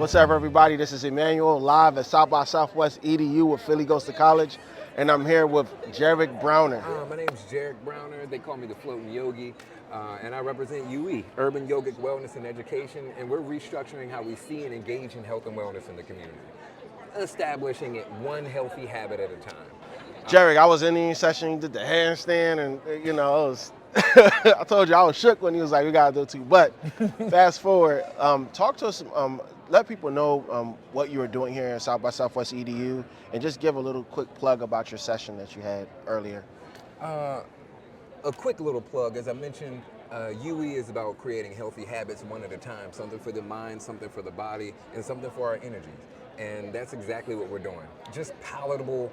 What's up, everybody? This is Emmanuel live at South by Southwest EDU with Philly Goes to College, and I'm here with Jarrick Browner. My name's Jarrick Browner. They call me the Floating Yogi, and I represent UE, Urban Yogic Wellness and Education, and we're restructuring how we see and engage in health and wellness in the community, establishing it one healthy habit at a time. Jarrick, I was in the session, you did the handstand, and it was, I told you I was shook when he was like, we gotta do it too. But fast forward, talk to us, let people know what you were doing here at South by Southwest EDU, and just give a little quick plug about your session that you had earlier. A quick little plug, as I mentioned, UE is about creating healthy habits one at a time, something for the mind, something for the body, and something for our energies. And that's exactly what we're doing. Just palatable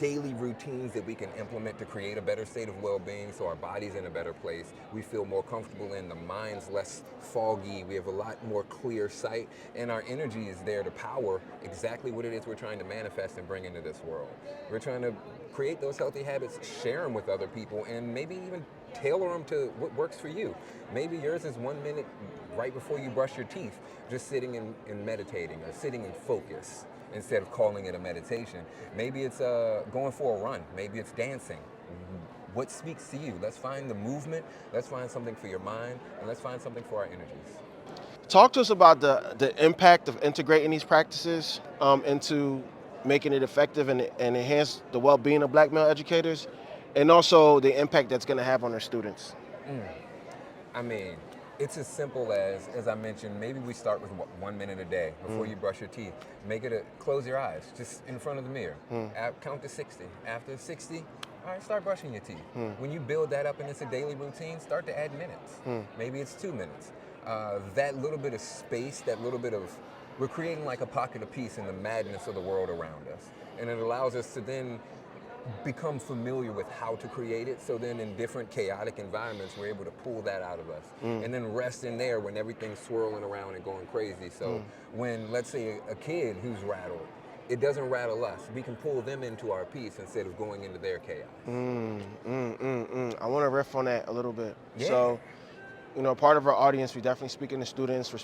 daily routines that we can implement to create a better state of well-being so our body's in a better place. We feel more comfortable in, the mind's less foggy, we have a lot more clear sight, and our energy is there to power exactly what it is we're trying to manifest and bring into this world. We're trying to create those healthy habits, share them with other people, and maybe even tailor them to what works for you. Maybe yours is 1 minute right before you brush your teeth, just sitting and meditating, or sitting in focus, instead of calling it a meditation. Maybe it's going for a run. Maybe it's dancing. What speaks to you? Let's find the movement. Let's find something for your mind, and let's find something for our energies. Talk to us about the impact of integrating these practices into making it effective and enhance the well-being of Black male educators, and also the impact that's going to have on their students. I mean, it's as simple as I mentioned, maybe we start with 1 minute a day before you brush your teeth. Make it close your eyes, just in front of the mirror. Count to 60. After 60, all right, start brushing your teeth. When you build that up and it's a daily routine, start to add minutes. Maybe it's 2 minutes. That little bit of space, we're creating like a pocket of peace in the madness of the world around us. And it allows us to then become familiar with how to create it, so then in different chaotic environments we're able to pull that out of us and then rest in there when everything's swirling around and going crazy. So when, let's say, a kid who's rattled, it doesn't rattle us. We can pull them into our peace instead of going into their chaos. I want to riff on that a little bit. Yeah. So, part of our audience, we definitely speaking to students.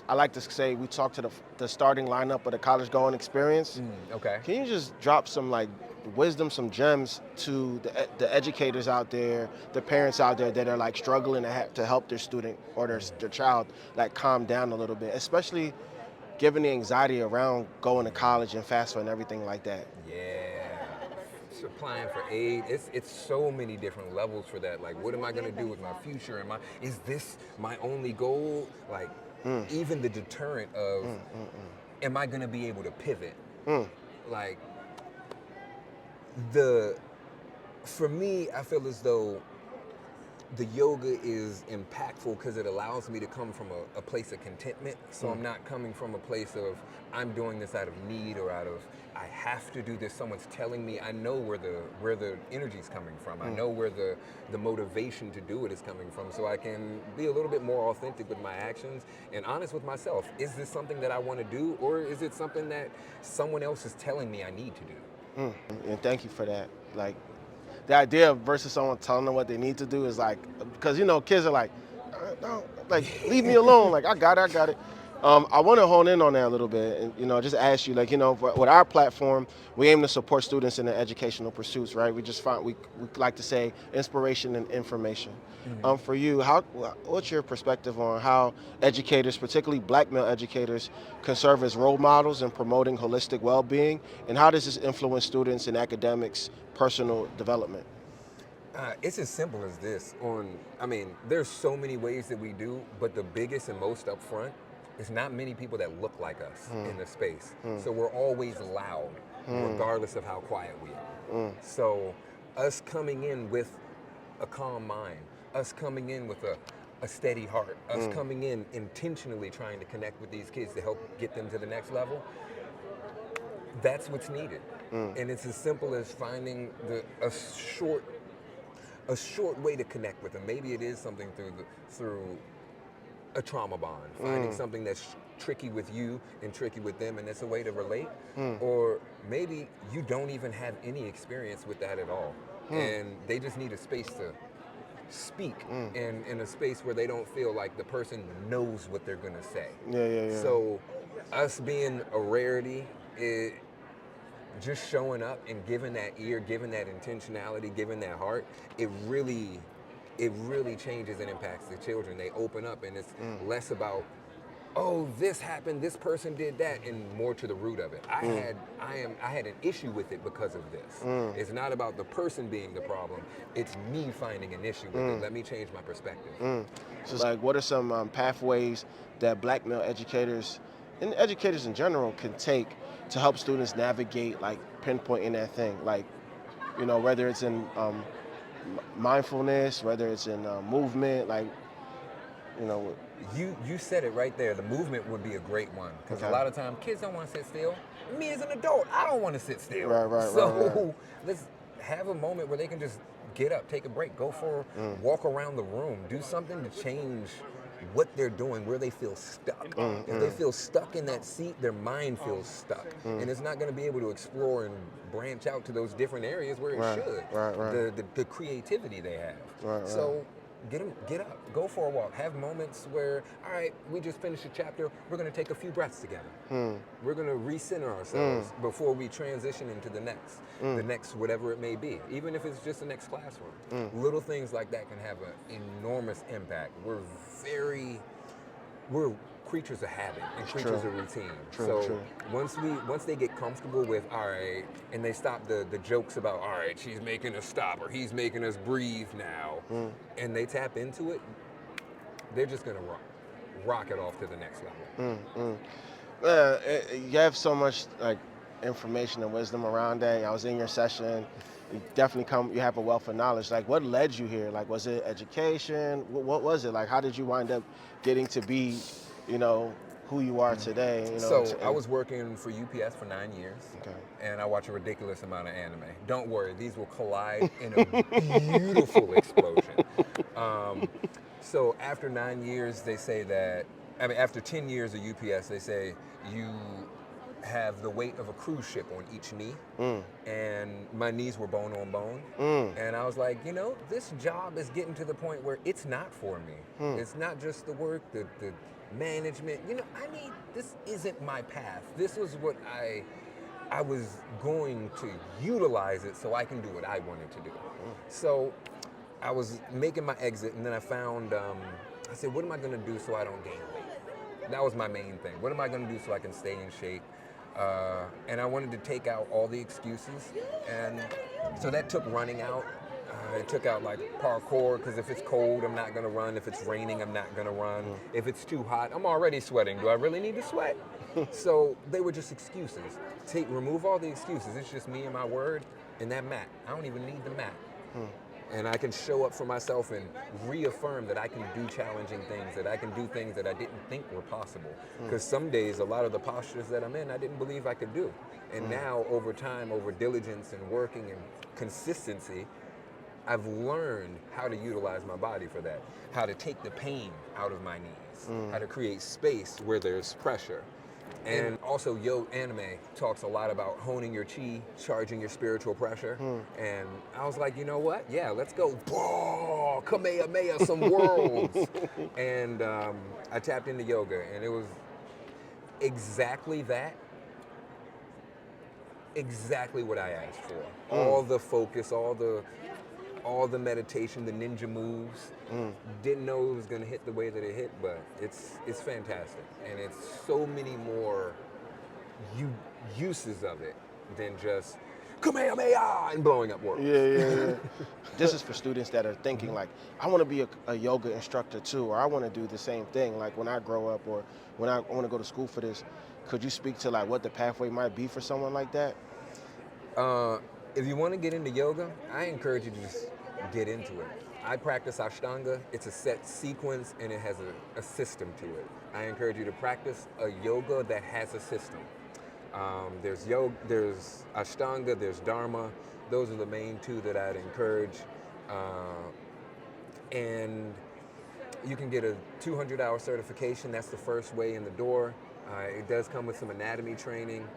I like to say, we talk to the starting lineup of the college going experience. Okay. Can you just drop some wisdom, some gems to the educators out there, the parents out there that are struggling to help their student or their child calm down a little bit, especially given the anxiety around going to college and FAFSA and everything like that? Yeah. Applying for aid, it's so many different levels for that. Like, what am I going to do with my future? Is this my only goal? Even the deterrent of, am I going to be able to pivot? For me, I feel as though the yoga is impactful because it allows me to come from a place of contentment. So I'm not coming from a place of, I'm doing this out of need or out of, I have to do this, someone's telling me. I know where the energy's coming from. I know where the motivation to do it is coming from, so I can be a little bit more authentic with my actions and honest with myself. Is this something that I want to do, or is it something that someone else is telling me I need to do? And thank you for that. The idea versus someone telling them what they need to do is because kids are no, leave me alone. I got it. I want to hone in on that a little bit, and just ask you, with our platform, we aim to support students in their educational pursuits, right? We like to say inspiration and information. For you, what's your perspective on how educators, particularly Black male educators, can serve as role models in promoting holistic well-being, and how does this influence students in academics, personal development? It's as simple as this. There's so many ways that we do, but the biggest and most upfront, it's not many people that look like us in the space. So we're always loud, regardless of how quiet we are. So us coming in with a calm mind, us coming in with a steady heart, us coming in intentionally trying to connect with these kids to help get them to the next level, that's what's needed. And it's as simple as finding a short way to connect with them. Maybe it is something through a trauma bond, finding something that's tricky with you and tricky with them, and it's a way to relate. Or maybe you don't even have any experience with that at all, and they just need a space to speak in a space where they don't feel like the person knows what they're gonna say. Yeah. So us being a rarity, just showing up and giving that ear, giving that intentionality, giving that heart, it really changes and impacts the children. They open up, and it's less about, oh, this happened, this person did that, and more to the root of it. I had an issue with it because of this. It's not about the person being the problem, it's me finding an issue with it. Let me change my perspective. So, like, what are some pathways that Black male educators and educators in general can take to help students navigate, like, pinpointing that thing? Like, whether it's in mindfulness, whether it's in movement, like, you know. You said it right there. The movement would be a great one, because a Okay. lot of times kids don't want to sit still. Me as an adult, I don't want to sit still. Right. So let's have a moment where they can just get up, take a break, go for a walk around the room, do something to change what they're doing, where they feel stuck. If they feel stuck in that seat, their mind feels stuck, and it's not going to be able to explore and branch out to those different areas where it should. Right. The creativity they have. Right. So get up, go for a walk, have moments where, all right, we just finished a chapter, we're going to take a few breaths together. We're going to recenter ourselves before we transition into the next whatever it may be, even if it's just the next classroom. Little things like that can have an enormous impact. We're creatures of habit and creatures of routine. True. Once they get comfortable with, all right, and they stop the jokes about, all right, she's making us stop or he's making us breathe now, and they tap into it, they're just gonna rock it off to the next level. You have so much, like, information and wisdom around that. I was in your session. You definitely you have a wealth of knowledge. Like, what led you here? Like, was it education? What was it? Like, how did you wind up getting to be, who you are today? I was working for UPS for 9 years, Okay. and I watch a ridiculous amount of anime. Don't worry, these will collide in a beautiful explosion. So after 9 years, they say that, after 10 years of UPS, they say you have the weight of a cruise ship on each knee, and my knees were bone on bone, and I was like, this job is getting to the point where it's not for me. It's not just the work, the management. This isn't my path. This was what I was going to utilize it so I can do what I wanted to do. So I was making my exit, and then I found, I said, what am I going to do so I don't gain weight? That was my main thing. What am I going to do so I can stay in shape? And I wanted to take out all the excuses, and so that took running out. It took out, like, parkour, because if it's cold, I'm not going to run. If it's raining, I'm not going to run. If it's too hot, I'm already sweating. Do I really need to sweat? So they were just excuses. Remove all the excuses. It's just me and my word and that mat. I don't even need the mat. And I can show up for myself and reaffirm that I can do challenging things, that I can do things that I didn't think were possible. Because some days, a lot of the postures that I'm in, I didn't believe I could do. And now, over time, over diligence and working and consistency, I've learned how to utilize my body for that, how to take the pain out of my knees, how to create space where there's pressure. And also, anime talks a lot about honing your chi, charging your spiritual pressure. And I was like, you know what? Yeah, let's go. Whoa, Kamehameha some worlds. And I tapped into yoga, and it was exactly that. Exactly what I asked for. All the focus, all the meditation, the ninja moves. Didn't know it was going to hit the way that it hit, but it's fantastic, and it's so many more uses of it than just Kamehameha and blowing up worlds. Yeah. This is for students that are thinking, like, I want to be a yoga instructor too, or I want to do the same thing, like, when I grow up, or when I want to go to school for this. Could you speak to, like, what the pathway might be for someone like that? If you want to get into yoga, I encourage you to just get into it. I practice Ashtanga. It's a set sequence, and it has a system to it. I encourage you to practice a yoga that has a system. There's Ashtanga, there's Dharma. Those are the main two that I'd encourage. And you can get a 200-hour certification. That's the first way in the door. It does come with some anatomy training.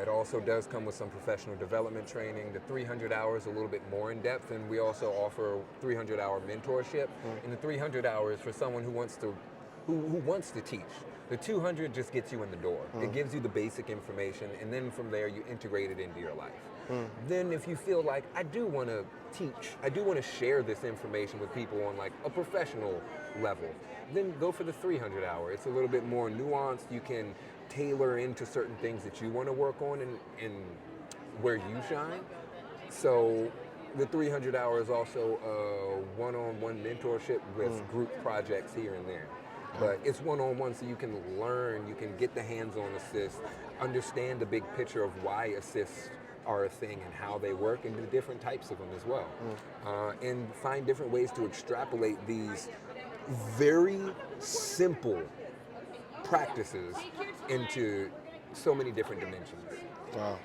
It also does come with some professional development training. The 300 hours a little bit more in depth, and we also offer 300-hour mentorship. And the 300 hours for someone who wants to teach. The 200 just gets you in the door. It gives you the basic information, and then from there you integrate it into your life. Then if you feel like, I do want to teach, I do want to share this information with people on like a professional level, then go for the 300 hour. It's a little bit more nuanced. You can tailor into certain things that you want to work on and where you shine. So the 300 hour is also a one-on-one mentorship with group projects here and there. But it's one-on-one, so you can learn, you can get the hands-on assist, understand the big picture of why assists are a thing and how they work, and the different types of them as well. And find different ways to extrapolate these very simple practices into so many different dimensions. Wow.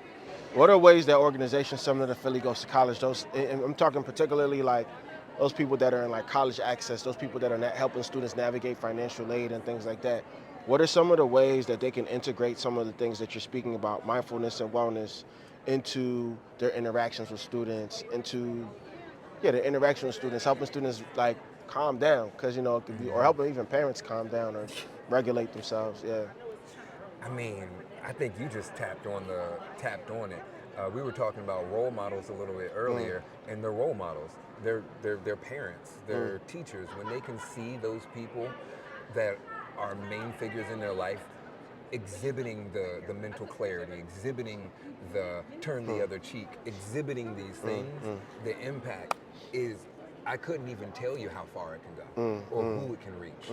What are ways that organizations similar to Philly Goes to College, and I'm talking particularly like those people that are in like college access, those people that are helping students navigate financial aid and things like that, what are some of the ways that they can integrate some of the things that you're speaking about, mindfulness and wellness, into their interactions with students, into their interaction with students, helping students like calm down, because it could be, or helping even parents calm down or regulate themselves. I mean, I think you just tapped on it. We were talking about role models a little bit earlier, and they're role models. They're parents, they're teachers. When they can see those people that are main figures in their life exhibiting the mental clarity, exhibiting the turn the other cheek, exhibiting these things, the impact is, I couldn't even tell you how far it can go or who it can reach.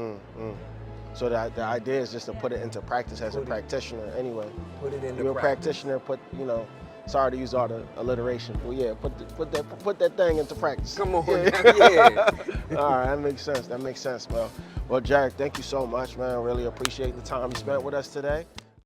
So the idea is just to put it into practice as a practitioner anyway. Put it into You're a practice. practitioner, sorry to use all the alliteration, but yeah, put that thing into practice. Come on, yeah. All right, that makes sense. Well, Jarrick, thank you so much, man. Really appreciate the time you spent with us today.